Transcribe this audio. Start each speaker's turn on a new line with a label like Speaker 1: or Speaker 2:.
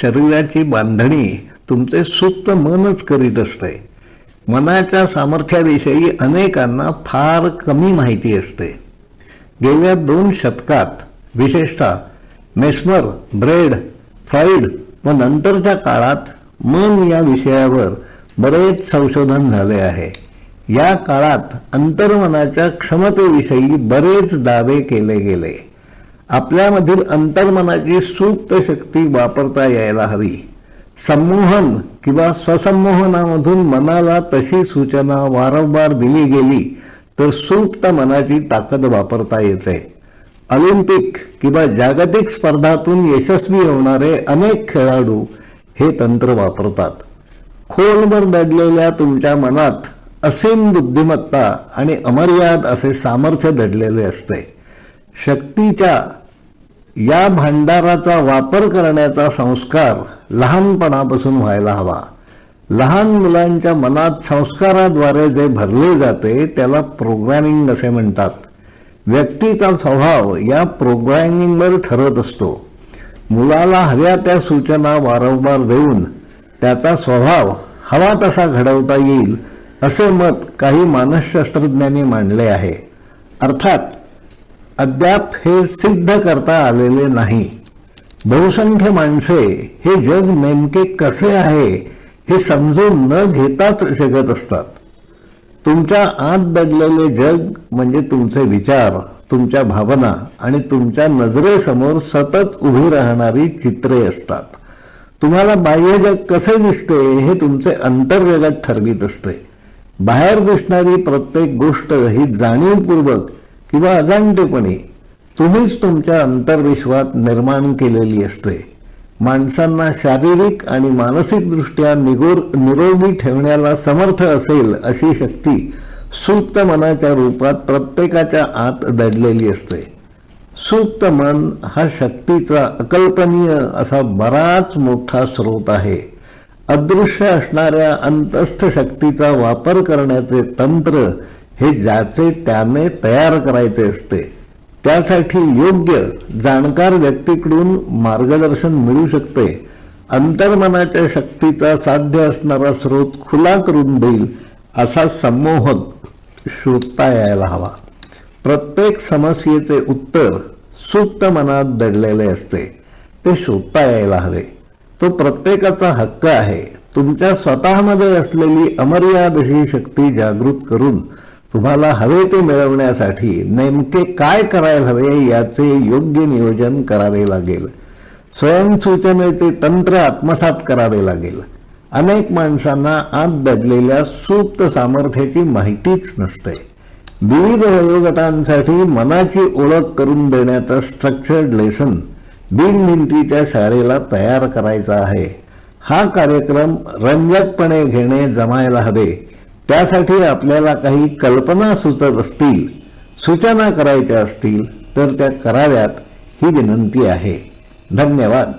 Speaker 1: शरीराची बांधणी तुमचे सुप्त मनच करीत असते. मनाच्या सामर्थ्याविषयी अनेकांना फार कमी माहिती असते. गेल्या 2 शतकात विशेषतः मेस्मर, ब्रेड, फ्रॉइड व नंतरच्या काळात मन या विषयावर बरेच संशोधन झाले आहे. या काळात अंतर्मनाच्या क्षमतेविषयी बरेच दावे केले गेले. आपल्यामधील अंतर्मनाची सुप्त शक्ती वापरता यायला हवी. संमोहन किंवा स्वसंमोहनामधून मनाला तशी सूचना वारंवार दिली गेली तर सुप्त मनाची ताकद वापरता येते. ऑलिम्पिक किंवा जागतिक स्पर्धातून यशस्वी होणारे अनेक खेळाडू हे तंत्र वापरतात. खोलवर दडलेल्या तुमच्या मनात असीम बुद्धिमत्ता आणि अमर्याद असे सामर्थ्य दडलेले असते. शक्तीच्या या भांडाराचा वापर करण्याचा संस्कार लहानपणापासून व्हायला हवा. लहान मुलांच्या मनात संस्काराद्वारे जे भरले जाते त्याला प्रोग्रॅमिंग असे म्हणतात. व्यक्तीचा स्वभाव या प्रोग्रॅमिंगवर ठरत असतो. मुलाला हव्या त्या सूचना वारंवार देऊन त्याचा स्वभाव हवा तसा घडवता येईल असे मत काही मानसशास्त्रज्ञांनी मांडले आहे. अर्थात अद्याप हे सिद्ध करता आलेले नाही. बहुसंख्य माणसे हे जग नेमके कसे आहे हे समजून न घेताच जगत असतात. तुमच्या आत दडलेले जग म्हणजे तुमचे विचार, तुमच्या भावना आणि तुमच्या नजरेसमोर सतत उभी राहणारी चित्रे असतात. तुम्हाला बाह्य जग कसे दिसते हे तुमचे अंतर्जगत ठरवित असते. बाहेर दिसणारी प्रत्येक गोष्ट ही जाणीवपूर्वक किंवा अजाणतेपणे तुम्हीच तुमच्या अंतर्विश्वात निर्माण केलेली असते. माणसांना शारीरिक आणि मानसिकदृष्ट्या निरोगी ठेवण्याला समर्थ असेल अशी शक्ती सुप्त मनाच्या रूपात प्रत्येकाच्या आत दडलेली असते. सुप्त मन हा शक्तीचा अकल्पनीय असा बराच मोठा स्रोत आहे. अदृश्य असणाऱ्या अंतस्थ शक्तीचा वापर करण्याचे तंत्र हे ज्याचे त्याने तयार करायचे असते. त्यासाठी योग्य जाणकार व्यक्तीकडून मार्गदर्शन मिळू शकते. अंतर्मनाच्या शक्तीचा साध्य असणारा स्रोत खुला करून देईल असा संमोहक शोधता यायला हवा. प्रत्येक समस्येचे उत्तर सुप्त मनात दडलेले असते. ते शोधता यायला हवे. तो प्रत्येकाचा हक्क आहे. तुमच्या स्वतःमध्ये असलेली अमर्याद ही शक्ती जागृत करून तुम्हाला हवे ते मिळवण्यासाठी नेमके काय करायला हवे याचे योग्य नियोजन करावे लागेल. स्वयंसूचनेचे तंत्र आत्मसात करावे लागेल. अनेक माणसांना आत दडलेल्या सुप्त सामर्थ्याची माहितीच नसते. विविध वयोगटांसाठी मनाची ओळख करून देण्याचा स्ट्रक्चर्ड लेसन बिनभिंतीच्या शाळेला तयार करायचा आहे. हा कार्यक्रम रंजकपणे घेणे जमायला हवे. त्यासाठी आपल्याला काही कल्पना सुचत असतील, सूचना करायच्या असतील तर त्या कराव्यात ही विनंती आहे. धन्यवाद.